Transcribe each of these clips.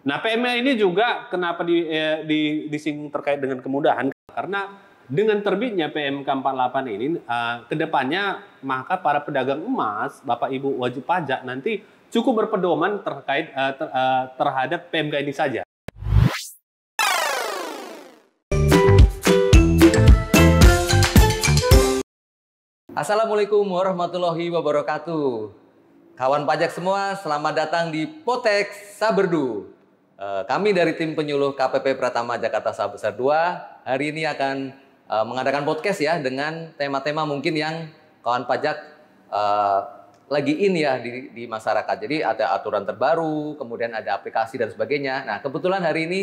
Nah, PMK ini juga kenapa disinggung terkait dengan kemudahan? Karena dengan terbitnya PMK 48 ini, kedepannya maka para pedagang emas, Bapak Ibu wajib pajak nanti cukup berpedoman terkait terhadap PMK ini saja. Assalamualaikum warahmatullahi wabarakatuh. Kawan pajak semua, selamat datang di Potex Saberdu. Kami dari tim penyuluh KPP Pratama Jakarta Sah Besar 2 hari ini akan mengadakan podcast ya dengan tema-tema mungkin yang kawan pajak lagi in ya di masyarakat. Jadi ada aturan terbaru, kemudian ada aplikasi dan sebagainya. Nah, kebetulan hari ini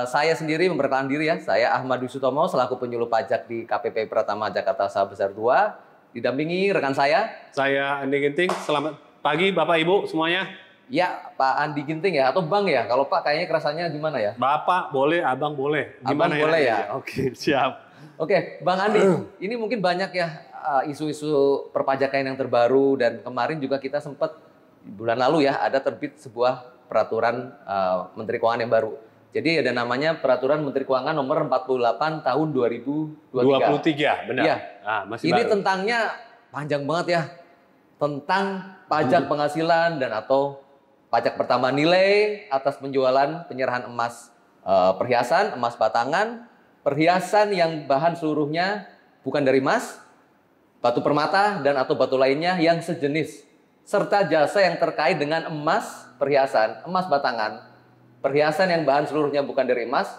saya sendiri memperkenalkan diri ya. Saya Ahmad Wisutomo selaku penyuluh pajak di KPP Pratama Jakarta Sah Besar 2, didampingi rekan saya. Saya Andi Ginting. Selamat pagi Bapak Ibu semuanya. Ya, Pak Andi Ginting ya, atau Bang ya? Kalau Pak kayaknya kerasanya gimana ya? Bapak boleh, Abang boleh. Gimana Abang boleh ya? Oke, siap. Oke, Bang Andi, ini mungkin banyak ya isu-isu perpajakan yang terbaru, dan kemarin juga kita sempat bulan lalu ya ada terbit sebuah peraturan Menteri Keuangan yang baru. Jadi ada namanya Peraturan Menteri Keuangan Nomor 48 Tahun 2023. 23, benar. Ya. Masih ini baru. tentangnya panjang banget ya. Tentang pajak penghasilan dan atau pajak pertambahan nilai atas penjualan penyerahan emas perhiasan, emas batangan, perhiasan yang bahan seluruhnya bukan dari emas, batu permata dan atau batu lainnya yang sejenis, serta jasa yang terkait dengan emas perhiasan, emas batangan, perhiasan yang bahan seluruhnya bukan dari emas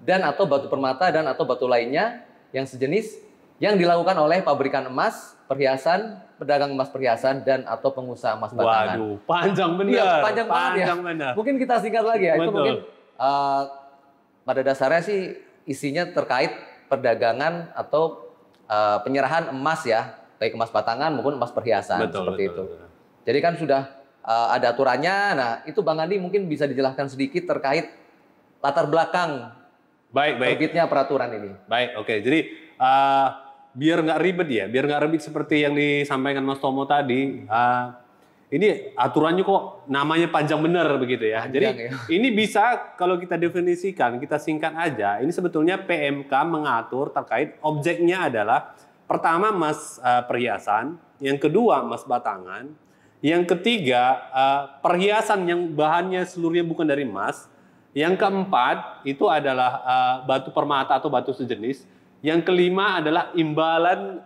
dan atau batu permata dan atau batu lainnya yang sejenis yang dilakukan oleh pabrikan emas perhiasan, pedagang emas perhiasan dan atau pengusaha emas batangan. Waduh, panjang benar. Iya, panjang banget ya. Benar. Mungkin kita singkat lagi ya. Betul. Itu mungkin pada dasarnya sih isinya terkait perdagangan atau penyerahan emas ya, baik emas batangan maupun emas perhiasan. Betul, seperti betul, itu. betul. Jadi kan sudah ada aturannya. Nah, itu Bang Andi mungkin bisa dijelaskan sedikit terkait latar belakang terbitnya peraturan ini. Baik, oke. Jadi biar nggak ribet ya, biar nggak ribet seperti yang disampaikan Mas Tomo tadi. Ini aturannya kok namanya panjang bener begitu ya. Panjang, jadi ya. Ini bisa kalau kita definisikan, kita singkat aja. Ini sebetulnya PMK mengatur terkait objeknya adalah pertama emas perhiasan, yang kedua emas batangan, yang ketiga perhiasan yang bahannya seluruhnya bukan dari emas, yang keempat itu adalah batu permata atau batu sejenis. Yang kelima adalah imbalan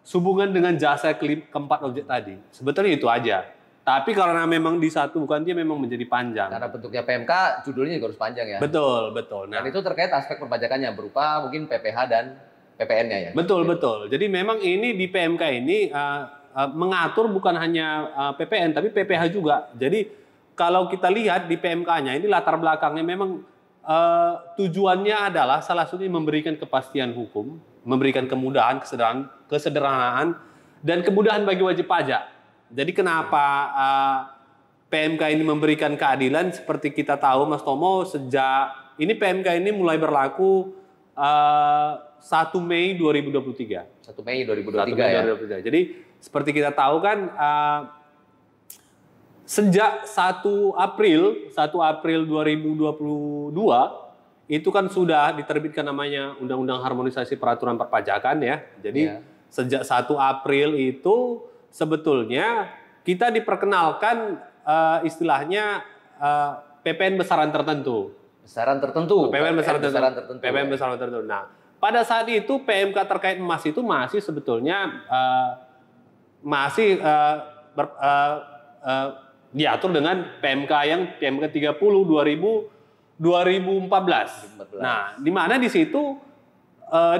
sehubungan dengan jasa keempat objek tadi. Sebetulnya itu aja. Tapi karena memang disatukan dia memang menjadi panjang. Karena bentuknya PMK, judulnya juga harus panjang ya. Betul, betul. Dan itu terkait aspek perpajakannya berupa mungkin PPh dan PPN-nya ya. Betul, betul. Jadi memang ini di PMK ini mengatur bukan hanya PPN tapi PPh juga. Jadi kalau kita lihat di PMK-nya ini latar belakangnya memang tujuannya adalah salah satunya memberikan kepastian hukum, memberikan kemudahan, kesederhanaan, dan kemudahan bagi wajib pajak. Jadi kenapa PMK ini memberikan keadilan? Seperti kita tahu, Mas Tomo, sejak ini PMK ini mulai berlaku 1 Mei 2023. 1 Mei 2023 ya. Jadi seperti kita tahu kan, sejak 1 April 2022 itu kan sudah diterbitkan namanya Undang-Undang Harmonisasi Peraturan Perpajakan ya. Jadi sejak 1 April itu sebetulnya kita diperkenalkan istilahnya PPN besaran tertentu. Besaran tertentu. PPN besaran tertentu. PPN besaran tertentu. Nah, pada saat itu PMK terkait emas itu masih sebetulnya diatur dengan PMK yang PMK 30 2014. Nah, di mana di situ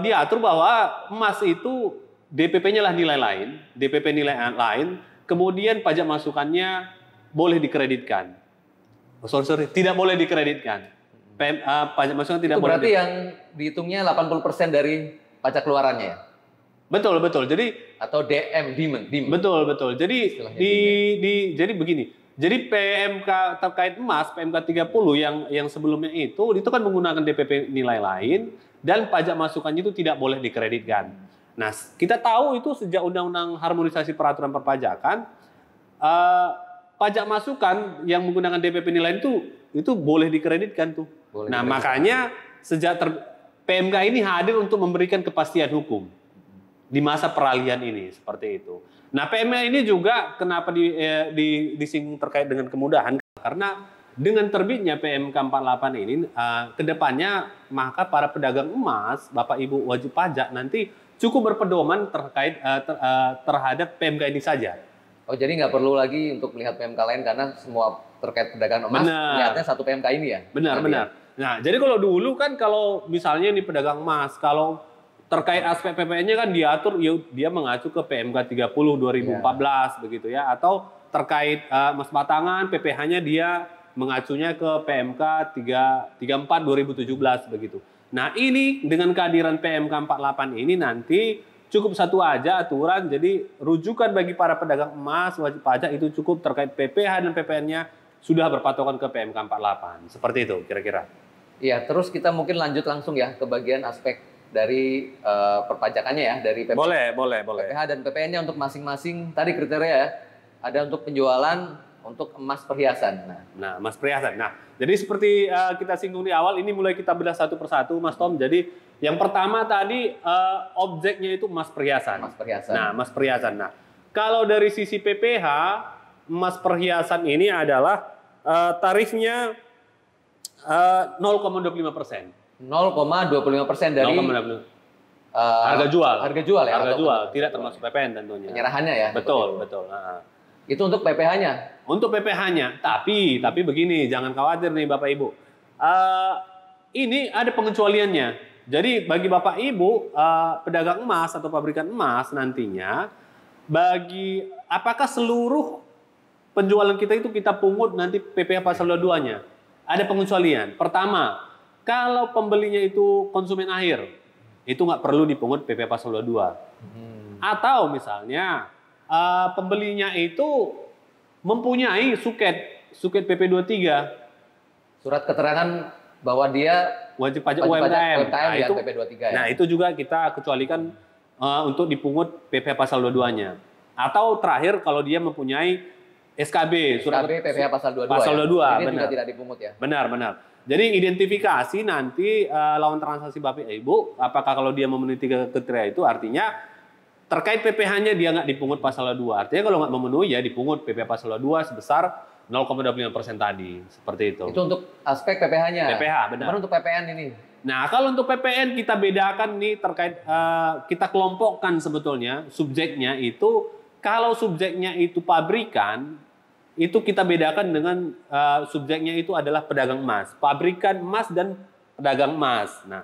diatur bahwa emas itu DPP-nya lah nilai lain, DPP nilai lain, kemudian pajak masukannya boleh dikreditkan. Tidak boleh dikreditkan. Pajak masukan tidak boleh. Berarti yang dihitungnya 80% dari pajak keluarannya ya? Betul, betul. Jadi atau DM. Betul, betul. Jadi jadi begini. Jadi PMK terkait emas, PMK 30 yang sebelumnya itu kan menggunakan DPP nilai lain dan pajak masukannya itu tidak boleh dikreditkan. Nah, kita tahu itu sejak Undang-Undang Harmonisasi Peraturan Perpajakan, pajak masukan yang menggunakan DPP nilai itu itu boleh dikreditkan tuh. Boleh Nah, dikreditkan. makanya sejak PMK ini hadir untuk memberikan kepastian hukum di masa peralihan ini, seperti itu. Nah, PMK ini juga kenapa disinggung terkait dengan kemudahan, karena dengan terbitnya PMK 48 ini, kedepannya maka para pedagang emas, Bapak Ibu wajib pajak nanti cukup berpedoman terkait terhadap PMK ini saja. Oh, jadi nggak perlu lagi untuk melihat PMK lain karena semua terkait perdagangan emas lihatnya satu PMK ini ya? Benar. Nah, jadi kalau dulu kan kalau misalnya ini pedagang emas, kalau terkait aspek PPN-nya kan diatur, dia mengacu ke PMK 30 2014 begitu ya, atau terkait emas batangan PPh-nya dia mengacunya ke PMK 34 2017 begitu. Nah, ini dengan kehadiran PMK 48 ini nanti cukup satu aja aturan, jadi rujukan bagi para pedagang emas wajib pajak itu cukup terkait PPh dan PPN-nya sudah berpatokan ke PMK 48. Seperti itu kira-kira. Iya, terus kita mungkin lanjut langsung ya ke bagian aspek dari perpajakannya ya, dari Boleh. PPh dan PPN-nya untuk masing-masing tadi kriteria ya. Ada untuk penjualan untuk emas perhiasan. Nah, emas perhiasan. Nah, jadi seperti kita singgung di awal, ini mulai kita bedah satu persatu, Mas Tom. Jadi yang pertama tadi objeknya itu emas perhiasan. Emas perhiasan. Nah, emas perhiasan. Nah, kalau dari sisi PPh, emas perhiasan ini adalah tarifnya 0,25%. 0,25% dari 0,25%. Harga jual. Harga jual ya. Harga jual, tidak termasuk PPN tentunya. Penyerahannya ya. Betul. Itu untuk PPh-nya. Untuk PPh-nya, tapi begini, jangan khawatir nih Bapak Ibu. Ini ada pengecualiannya. Jadi bagi Bapak Ibu pedagang emas atau pabrikan emas nantinya, apakah seluruh penjualan kita itu kita pungut nanti PPh pasal 22-nya? Ada pengecualian. Pertama, kalau pembelinya itu konsumen akhir, itu nggak perlu dipungut PPh pasal 22. Atau misalnya pembelinya itu mempunyai suket PP 23, surat keterangan bahwa dia wajib pajak UMKM. Nah, itu PP 23 ya. Nah, itu juga kita kecualikan untuk dipungut PPh pasal 22-nya. Atau terakhir kalau dia mempunyai SKB, surat PPh pasal 22. Pasal 22, ya? Ini benar. juga tidak dipungut ya. Benar. Jadi identifikasi nanti lawan transaksi Bapak Ibu, apakah kalau dia memenuhi 3 kriteria itu artinya terkait PPh-nya dia nggak dipungut pasal 22. Artinya kalau nggak memenuhi ya dipungut PPh pasal 22 sebesar 0,25% tadi. Seperti itu. Itu untuk aspek PPh-nya. PPh, benar. Cuman untuk PPN ini. Nah, kalau untuk PPN kita bedakan nih terkait kita kelompokkan sebetulnya subjeknya itu, kalau subjeknya itu pabrikan, itu kita bedakan dengan subjeknya itu adalah pedagang emas, pabrikan emas dan pedagang emas. Nah,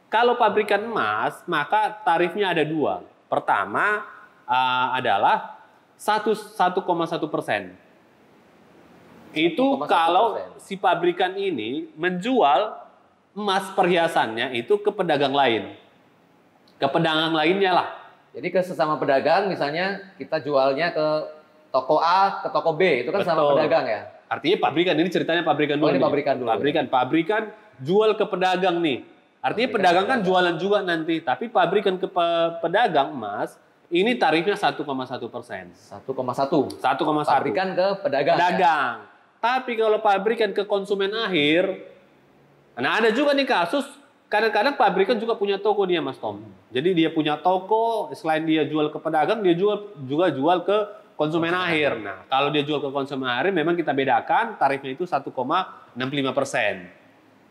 kalau pabrikan emas maka tarifnya ada 2. Pertama adalah 1,1%. Itu 1,1%. kalau si pabrikan ini menjual emas perhiasannya itu ke pedagang lain. Ke pedagang lainnya lah. Jadi ke sesama pedagang misalnya kita jualnya ke toko A ke toko B, itu kan sama pedagang ya? Artinya pabrikan, ini ceritanya pabrikan dulu. Ini pabrikan dulu. Pabrikan jual ke pedagang nih. Artinya pedagang kan jualan juga nanti, tapi pabrikan ke pedagang emas ini tarifnya 1,1%. 1,1. Pabrikan ke pedagang. Pedagang. Ya? Tapi kalau pabrikan ke konsumen akhir, nah ada juga nih kasus kadang-kadang pabrikan juga punya toko dia, Mas Tom. Jadi dia punya toko, selain dia jual ke pedagang, dia juga jual ke konsumen akhir. Nah, kalau dia jual ke konsumen akhir, memang kita bedakan tarifnya itu 1,65%.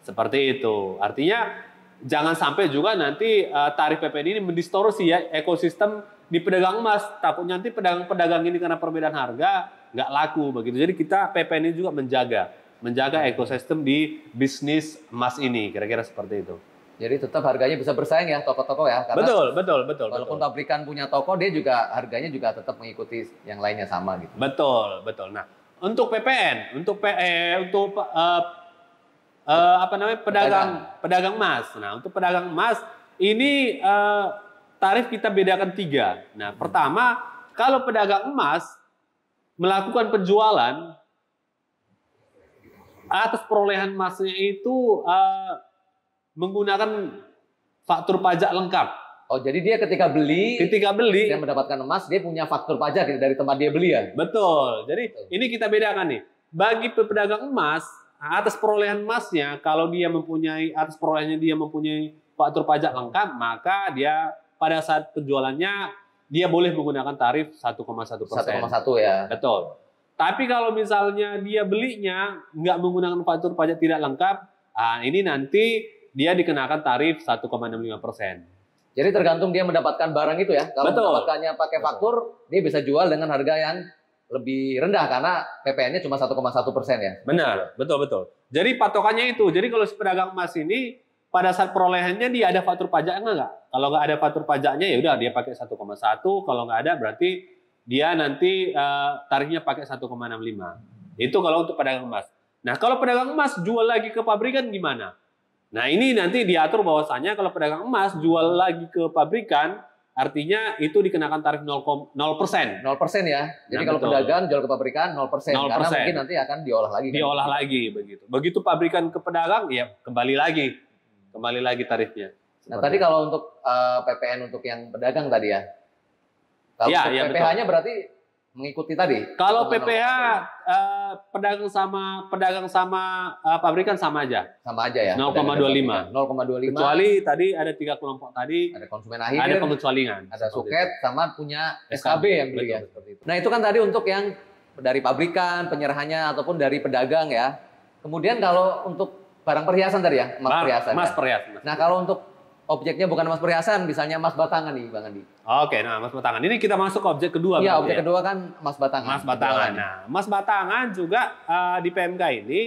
Seperti itu. Artinya jangan sampai juga nanti tarif PPN ini mendistorsi ya ekosistem di pedagang emas. Takut nanti pedagang-pedagang ini karena perbedaan harga nggak laku begitu. Jadi kita PPN ini juga menjaga ekosistem di bisnis emas ini, kira-kira seperti itu. Jadi tetap harganya bisa bersaing ya toko-toko ya. Karena betul. Walaupun pabrikan punya toko, dia juga harganya juga tetap mengikuti yang lainnya sama gitu. Betul. Nah, untuk PPN, untuk pedagang emas. Nah, untuk pedagang emas ini tarif kita bedakan 3. Nah, pertama, kalau pedagang emas melakukan penjualan atas perolehan emasnya itu menggunakan faktur pajak lengkap. Oh, jadi dia ketika beli, dia mendapatkan emas, dia punya faktur pajak dari tempat dia beli ya? Betul. Jadi ini kita bedakan nih. Bagi pedagang emas, atas perolehan emasnya, kalau dia mempunyai atas perolehannya dia mempunyai faktur pajak lengkap, maka dia pada saat penjualannya dia boleh menggunakan tarif 1,1%. 1,1 ya. Betul. Tapi kalau misalnya dia belinya nggak menggunakan faktur pajak tidak lengkap, ini nanti dia dikenakan tarif 1,65%. Jadi tergantung dia mendapatkan barang itu ya. Kalau Betul. mendapatkannya pakai faktur, dia bisa jual dengan harga yang lebih rendah karena PPN-nya cuma 1,1% ya. Benar, betul. Jadi patokannya itu. Jadi kalau si pedagang emas ini pada saat perolehannya dia ada faktur pajaknya nggak? Kalau nggak ada faktur pajaknya ya udah dia pakai 1,1. Kalau nggak ada berarti dia nanti tarifnya pakai 1,65. Itu kalau untuk pedagang emas. Nah kalau pedagang emas jual lagi ke pabrikan gimana? Nah ini nanti diatur bahwasannya kalau pedagang emas jual lagi ke pabrikan, artinya itu dikenakan tarif 0%. 0% ya. Jadi Nah, kalau betul. pedagang jual ke pabrikan 0%. 0%. Karena mungkin nanti akan diolah lagi. Diolah lagi begitu. Begitu pabrikan ke pedagang ya kembali lagi tarifnya. Nah tadi kalau untuk PPN untuk yang pedagang tadi ya. Kalau Ya, untuk ya, PPH-nya berarti mengikuti tadi. Kalau 1,0%. PPH pedagang sama pabrikan sama aja. Sama aja ya. 0,25. 0,25. Kecuali tadi ada 3 kelompok tadi Ada konsumen akhir, ada pengecualian. ada Seperti suket, itu. sama punya SKB, SKB yang beli ya. betul. Seperti itu. Nah itu kan tadi untuk yang dari pabrikan, penyerahannya ataupun dari pedagang ya. Kemudian kalau untuk barang perhiasan tadi ya, emas perhiasan. Emas ya. perhiasan. Nah kalau untuk objeknya bukan emas perhiasan, misalnya emas batangan nih Bang Andi. Oke, nah emas batangan. Ini kita masuk ke objek kedua. Iya, berarti objek ya. kedua kan emas batangan. Emas batangan. Nah, emas batangan juga di PMK ini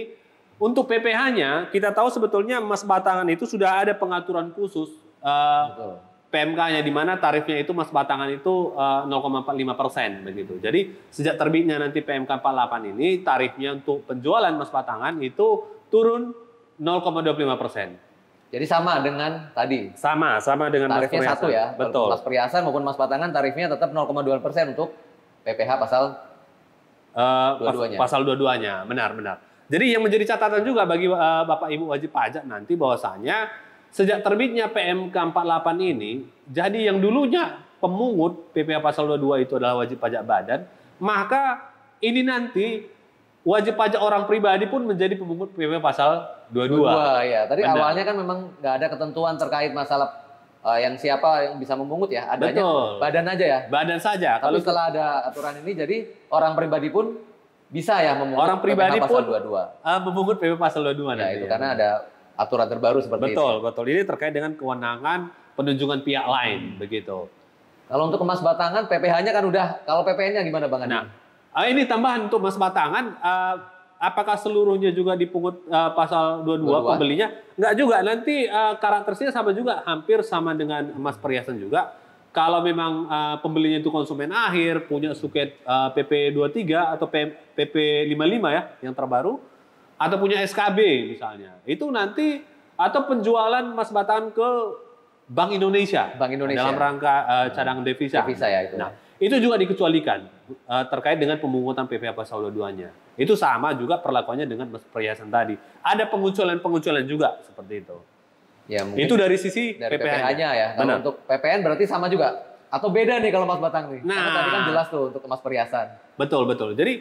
untuk PPH-nya kita tahu sebetulnya emas batangan itu sudah ada pengaturan khusus Betul. PMK-nya di mana tarifnya itu emas batangan itu 0,45% begitu. Jadi sejak terbitnya nanti PMK 48 ini tarifnya untuk penjualan emas batangan itu turun 0,25%. Jadi sama dengan tadi. Sama dengan emas Tarifnya perhiasan. satu ya. Betul. Emas perhiasan maupun emas batangan tarifnya tetap 0,2% untuk PPH pasal dua-duanya. Pasal dua-duanya, benar. Jadi yang menjadi catatan juga bagi Bapak Ibu wajib pajak nanti bahwasanya sejak terbitnya PMK 48 ini, jadi yang dulunya pemungut PPH pasal 22 itu adalah wajib pajak badan, maka ini nanti wajib pajak orang pribadi pun menjadi pemungut PPH pasal 22. Ya. Tadi Benar. awalnya kan memang nggak ada ketentuan terkait masalah yang siapa yang bisa memungut ya. Adanya Betul. badan aja ya. Badan saja. Tapi setelah ada aturan ini, jadi orang pribadi pun bisa ya memungut Orang pribadi PPH pasal pun 22. memungut PPH pasal 22 Ya nanti. itu karena ada aturan terbaru seperti itu. Betul. Ini terkait dengan kewenangan penunjukan pihak lain begitu. Kalau untuk emas batangan PPH-nya kan udah. Kalau PPN-nya gimana Bang Andi? Nah, ini tambahan untuk emas batangan, apakah seluruhnya juga dipungut pasal 22 pembelinya? Enggak juga, nanti karakteristiknya sama juga, hampir sama dengan emas perhiasan juga. Kalau memang pembelinya itu konsumen akhir, punya suket PP 23 atau PP 55 ya, yang terbaru, atau punya SKB misalnya, itu nanti, atau penjualan emas batangan ke Bank Indonesia, Bank Indonesia. dalam rangka cadangan devisa. Devisa ya itu. Nah, itu juga dikecualikan terkait dengan pemungutan PPH pasal 22-nya. Itu sama juga perlakuannya dengan perhiasan tadi. Ada pengecualian juga seperti itu. Ya, mungkin Itu dari sisi dari PPH-nya. PPH-nya ya. Kalau Benar. untuk PPN berarti sama juga. Atau beda nih kalau emas batang nih. Karena Nah. tadi kan jelas tuh untuk emas perhiasan. Betul. Jadi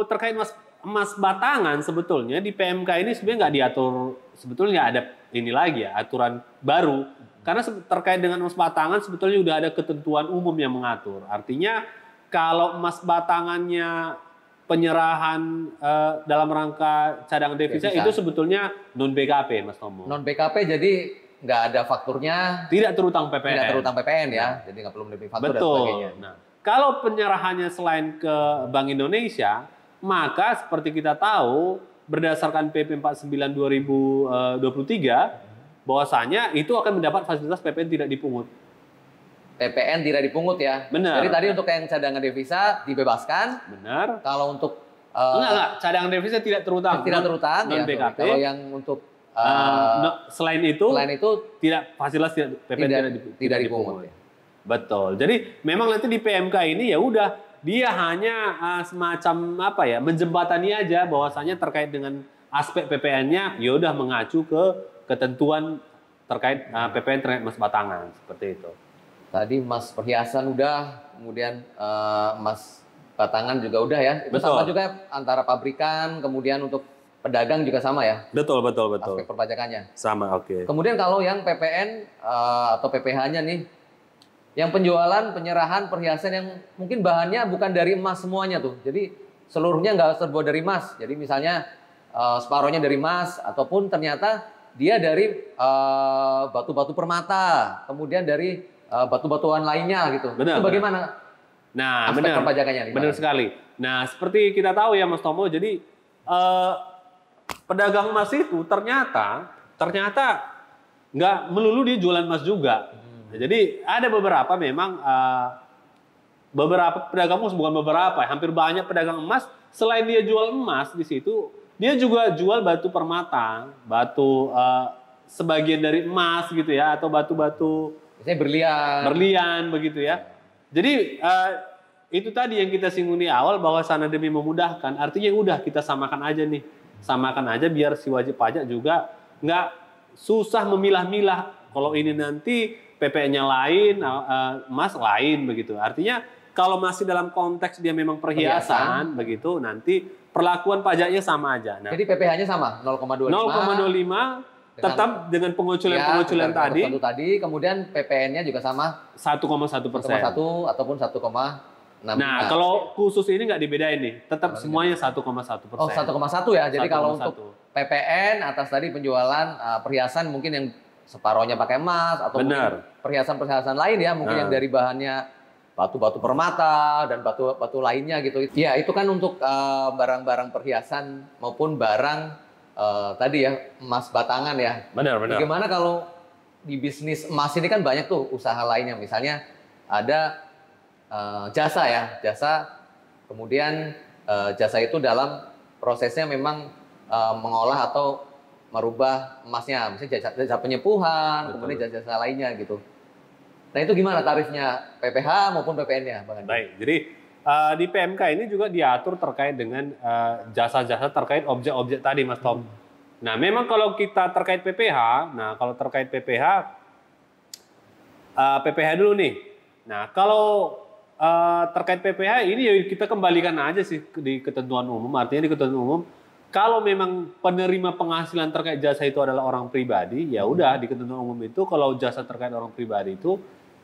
terkait emas batangan sebetulnya di PMK ini sebenarnya nggak diatur, sebetulnya ada ini lagi ya, aturan baru. Karena terkait dengan emas batangan sebetulnya udah ada ketentuan umum yang mengatur. Artinya kalau emas batangannya penyerahan dalam rangka cadangan devisa itu sebetulnya non BKP, Mas Tomo. Non BKP jadi nggak ada fakturnya, Tidak terutang PPN. tidak terutang PPN ya. Jadi nggak perlu menerima faktur dan Betul. sebagainya. Nah, kalau penyerahannya selain ke Bank Indonesia, maka seperti kita tahu berdasarkan PP 49 2023 bahwasanya itu akan mendapat fasilitas PPN tidak dipungut. PPN tidak dipungut ya. Benar. Jadi tadi untuk yang cadangan devisa dibebaskan. Benar. Kalau untuk Enggak, cadangan devisa tidak terutang. tidak terutang non ya. BKP. Kalau yang untuk Selain itu tidak fasilitas PPN tidak dipungut. Ya. Betul. Jadi memang nanti di PMK ini ya udah dia hanya semacam apa ya, menjembatani aja bahwasanya terkait dengan aspek PPN-nya ya udah mengacu ke ketentuan terkait PPN terkait emas batangan seperti itu. Tadi emas perhiasan udah, kemudian emas batangan juga udah ya. Itu Betul. sama juga antara pabrikan, kemudian untuk pedagang juga sama ya? Betul, betul, betul. Aspek perpajakannya. Sama, oke. Kemudian kalau yang PPN atau PPH-nya nih, yang penjualan, penyerahan perhiasan yang mungkin bahannya bukan dari emas semuanya tuh. Jadi seluruhnya nggak terbuat dari emas. Jadi misalnya separohnya dari emas, ataupun ternyata dia dari batu-batu permata, kemudian dari batu-batuan lainnya gitu. Benar, Itu bagaimana? Nah, aspek perpajakannya? Benar sekali. Nah, seperti kita tahu ya Mas Tomo, jadi pedagang emas itu ternyata nggak melulu dia jualan emas juga. Nah, jadi ada beberapa memang beberapa pedagang emas, bukan beberapa, hampir banyak pedagang emas, selain dia jual emas di situ, dia juga jual batu permata, batu sebagian dari emas gitu ya, atau batu-batu Misalnya berlian begitu ya. Jadi itu tadi yang kita singgung di awal, bahwa sana demi memudahkan, artinya udah kita samakan aja nih, samakan aja biar si wajib pajak juga nggak susah memilah-milah. Kalau ini nanti PPN-nya lain, emas lain begitu. Artinya kalau masih dalam konteks dia memang perhiasan begitu, nanti perlakuan pajaknya sama aja. Nah, jadi PPH-nya sama 0,25. 0,25 tetap dengan penguculan tadi, kemudian PPN-nya juga sama 1,1%. 1,1 ataupun 1,6. Nah, kalau khusus ini nggak dibedain nih, tetap semuanya 1,1%. Oh, 1,1 ya. Jadi kalau untuk PPN atas tadi penjualan perhiasan mungkin yang separohnya pakai emas, atau perhiasan-perhiasan lain ya, mungkin yang dari bahannya batu-batu permata dan batu-batu lainnya gitu. Ya, itu kan untuk barang-barang perhiasan maupun barang tadi ya, emas batangan ya. Benar. Bagaimana kalau di bisnis emas ini kan banyak tuh usaha lainnya, misalnya ada jasa ya, kemudian jasa itu dalam prosesnya memang mengolah atau merubah emasnya, misalnya jasa penyepuhan, kemudian jasa lainnya gitu. Nah, itu gimana tarifnya PPH maupun PPN-nya, Bang Andi? Baik, jadi di PMK ini juga diatur terkait dengan jasa-jasa terkait objek-objek tadi, Mas Tom. Nah, memang kalau kita terkait PPH, PPH dulu nih. Nah, kalau terkait PPH ini ya kita kembalikan aja sih di ketentuan umum. Artinya di ketentuan umum, kalau memang penerima penghasilan terkait jasa itu adalah orang pribadi, ya udah di ketentuan umum itu kalau jasa terkait orang pribadi itu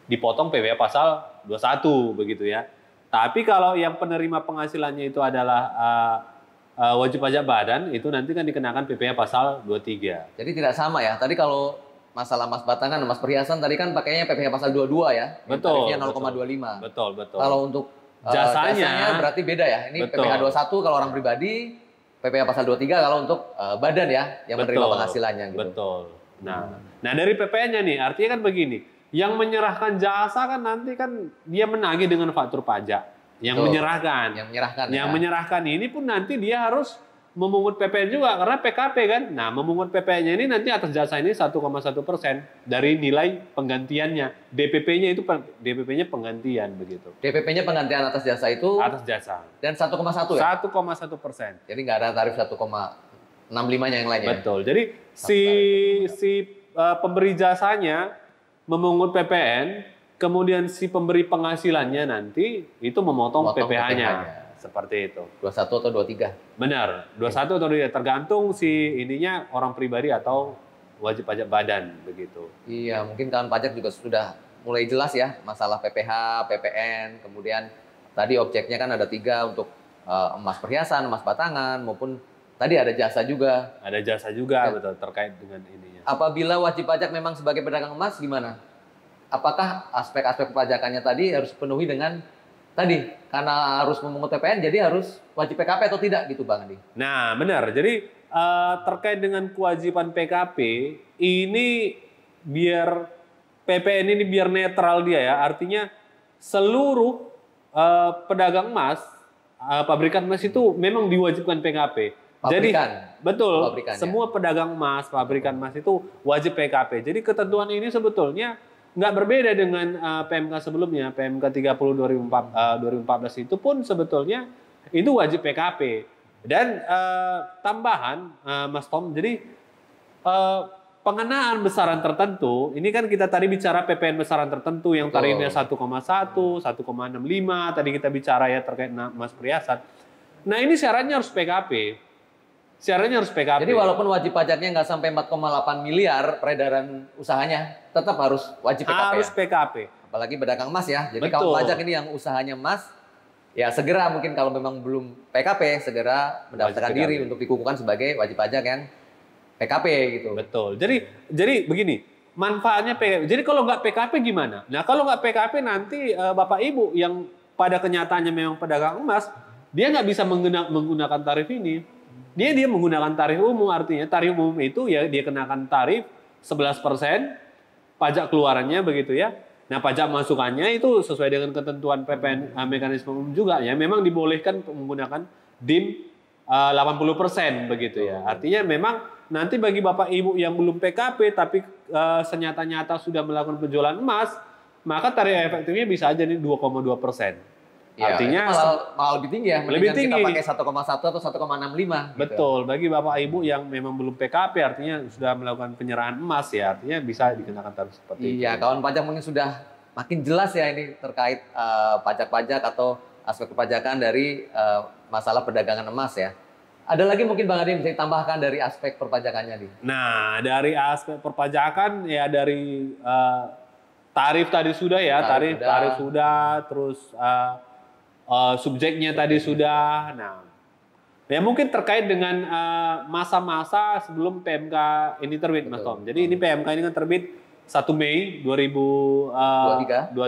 dipotong PPh pasal 21 begitu ya. Tapi kalau yang penerima penghasilannya itu adalah wajib pajak badan, itu nanti kan dikenakan PPh pasal 23. Jadi tidak sama ya. Tadi kalau masalah emas batangan, emas perhiasan tadi kan pakainya PPh pasal 22 ya. Betul. Tarifnya 0,25. Betul. Kalau untuk jasanya berarti beda ya. Ini PPh 21 kalau orang pribadi, PPh pasal 23 kalau untuk badan ya yang menerima penghasilannya gitu. Betul. Nah, dari PPN-nya nih, artinya kan begini. Yang menyerahkan jasa kan nanti kan dia menagih dengan faktur pajak. Yang menyerahkan ini pun nanti dia harus memungut PPN juga karena PKP kan. Nah, memungut PPN-nya ini nanti atas jasa ini 1,1% dari nilai penggantiannya. DPP-nya itu DPP-nya penggantian begitu. DPP-nya penggantian atas jasa itu? Atas jasa. Dan 1,1 ya? 1,1%. Jadi nggak ada tarif 1,65-nya yang lainnya. Betul. Jadi si pemberi jasanya memungut PPN, kemudian si pemberi penghasilannya nanti itu memotong PPh-nya. Seperti itu. 21 atau 23? Benar, 21 atau 23, tergantung si ininya orang pribadi atau wajib pajak badan begitu. Iya, mungkin kawan pajak juga sudah mulai jelas ya masalah PPh, PPN, kemudian tadi objeknya kan ada 3 untuk emas perhiasan, emas batangan, maupun tadi ada jasa juga. Ada jasa juga, ya. Betul, terkait dengan ininya. Apabila wajib pajak memang sebagai pedagang emas gimana? Apakah aspek-aspek perpajakannya tadi harus dipenuhi dengan tadi karena harus memungut PPN jadi harus wajib PKP atau tidak gitu, Bang Andi? Nah, benar. Jadi terkait dengan kewajiban PKP ini biar PPN ini biar netral dia ya. Artinya seluruh pedagang emas, pabrikan emas itu memang diwajibkan PKP. Pabrikan. Jadi betul, Pabrikan, semua pedagang emas, pabrikan emas itu wajib PKP. Jadi ketentuan ini sebetulnya nggak berbeda dengan PMK sebelumnya, PMK 30 2014 itu pun sebetulnya itu wajib PKP. Dan tambahan, Mas Tom, jadi pengenaan besaran tertentu, ini kan kita tadi bicara PPN besaran tertentu yang tarifnya 1,1, 1,65, tadi kita bicara ya terkait emas perhiasan. Nah ini syaratnya harus PKP. syaratnya harus PKP. Jadi walaupun wajib pajaknya nggak sampai 4,8 miliar peredaran usahanya, tetap harus wajib PKP. Harus ya? PKP. Apalagi pedagang emas ya. Jadi Betul. kawan pajak ini yang usahanya emas, ya segera mungkin kalau memang belum PKP, segera mendaftarkan Wajib diri PKP. untuk dikukuhkan sebagai wajib pajak yang PKP gitu. Betul. Jadi begini, manfaatnya PKP. Jadi kalau nggak PKP gimana? Nah kalau nggak PKP nanti Bapak Ibu yang pada kenyataannya memang pedagang emas, dia nggak bisa menggunakan tarif ini. Dia menggunakan tarif umum, artinya tarif umum itu ya dia kenakan tarif 11% pajak keluarannya begitu ya. Nah pajak masukannya itu sesuai dengan ketentuan PPN mekanisme umum juga ya. Memang dibolehkan menggunakan DIM 80% begitu ya. Artinya memang nanti bagi Bapak Ibu yang belum PKP tapi senyata-nyata sudah melakukan penjualan emas, maka tarif efektifnya bisa aja nih 2,2%. Ya, Artinya malah lebih tinggi ya. lebih Mendingan tinggi. kita pakai 1,1 atau 1,65. Betul, bagi Bapak Ibu yang memang belum PKP artinya sudah melakukan penyerahan emas ya, artinya bisa dikenakan tarif seperti itu. Iya, kawan pajak mungkin sudah makin jelas ya ini terkait pajak-pajak atau aspek perpajakan dari masalah perdagangan emas ya. Ada lagi mungkin Bang Adi bisa ditambahkan dari aspek perpajakannya nih. Nah, dari aspek perpajakan ya dari tarif tadi sudah ya, tarif sudah, terus subjeknya tadi sudah. Nah, ya mungkin terkait dengan masa-masa sebelum PMK ini terbit, Mas Tom. Jadi ini PMK ini kan terbit 1 Mei 2023.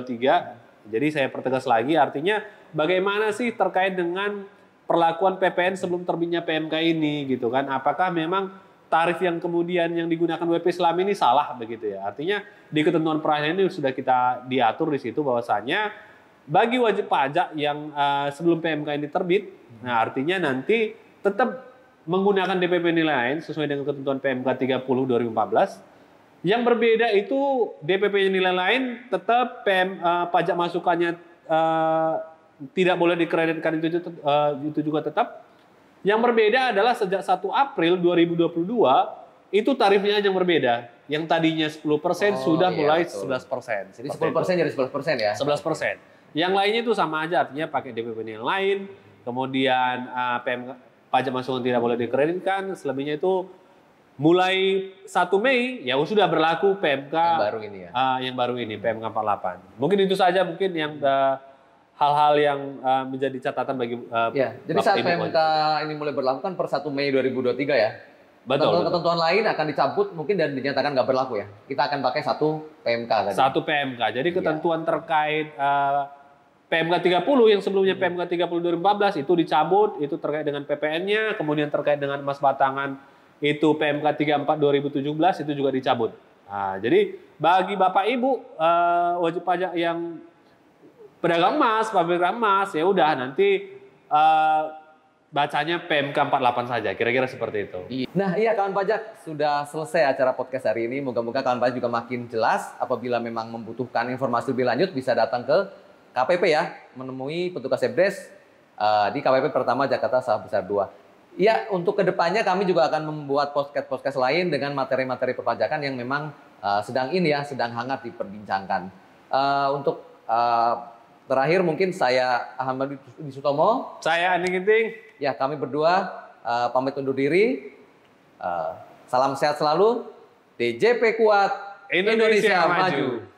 Jadi saya pertegas lagi, artinya bagaimana sih terkait dengan perlakuan PPN sebelum terbitnya PMK ini gitu kan? Apakah memang tarif yang kemudian yang digunakan WP selama ini salah begitu ya? Artinya di ketentuan peraturan ini sudah kita diatur di situ bahwasannya bagi wajib pajak yang sebelum PMK ini terbit, nah artinya nanti tetap menggunakan DPP nilai lain sesuai dengan ketentuan PMK 30 2014. Yang berbeda itu DPP nilai lain tetap pajak masukannya tidak boleh dikreditkan, itu juga tetap. Yang berbeda adalah sejak 1 April 2022 itu tarifnya yang berbeda. Yang tadinya 10% sudah mulai betul. 11%. Jadi 10% jadi 11% ya? 11%. Yang lainnya itu sama aja, artinya pakai DPP yang lain, kemudian pajak masukan tidak boleh dikreditkan, selebihnya itu mulai 1 Mei ya sudah berlaku PMK yang baru ini PMK 48. Mungkin itu saja mungkin yang hal-hal yang menjadi catatan bagi jadi saat PMK ini mulai berlaku kan per 1 Mei 2023 ya. Betul. Ketentuan lain akan dicabut mungkin dan dinyatakan nggak berlaku ya. Kita akan pakai satu PMK tadi. Satu PMK. Jadi ketentuan terkait PMK 30 yang sebelumnya PMK 30 2014 itu dicabut, itu terkait dengan PPN-nya, kemudian terkait dengan emas batangan itu PMK 34 2017 itu juga dicabut. Nah, jadi bagi Bapak Ibu wajib pajak yang pedagang emas, pabrik emas, ya udah nanti bacanya PMK 48 saja, kira-kira seperti itu. Nah iya kawan pajak, sudah selesai acara podcast hari ini. Moga-moga kawan pajak juga makin jelas. Apabila memang membutuhkan informasi lebih lanjut bisa datang ke KPP ya, menemui petugas Sepdes di KPP Pertama Jakarta Sawah Besar 2. Ya, untuk kedepannya kami juga akan membuat podcast lain dengan materi-materi perpajakan yang memang sedang hangat diperbincangkan. Untuk terakhir mungkin saya Ahmad Budi Sutomo. Saya Andi Ginting. Ya, kami berdua pamit undur diri. Salam sehat selalu. DJP Kuat, Indonesia Maju.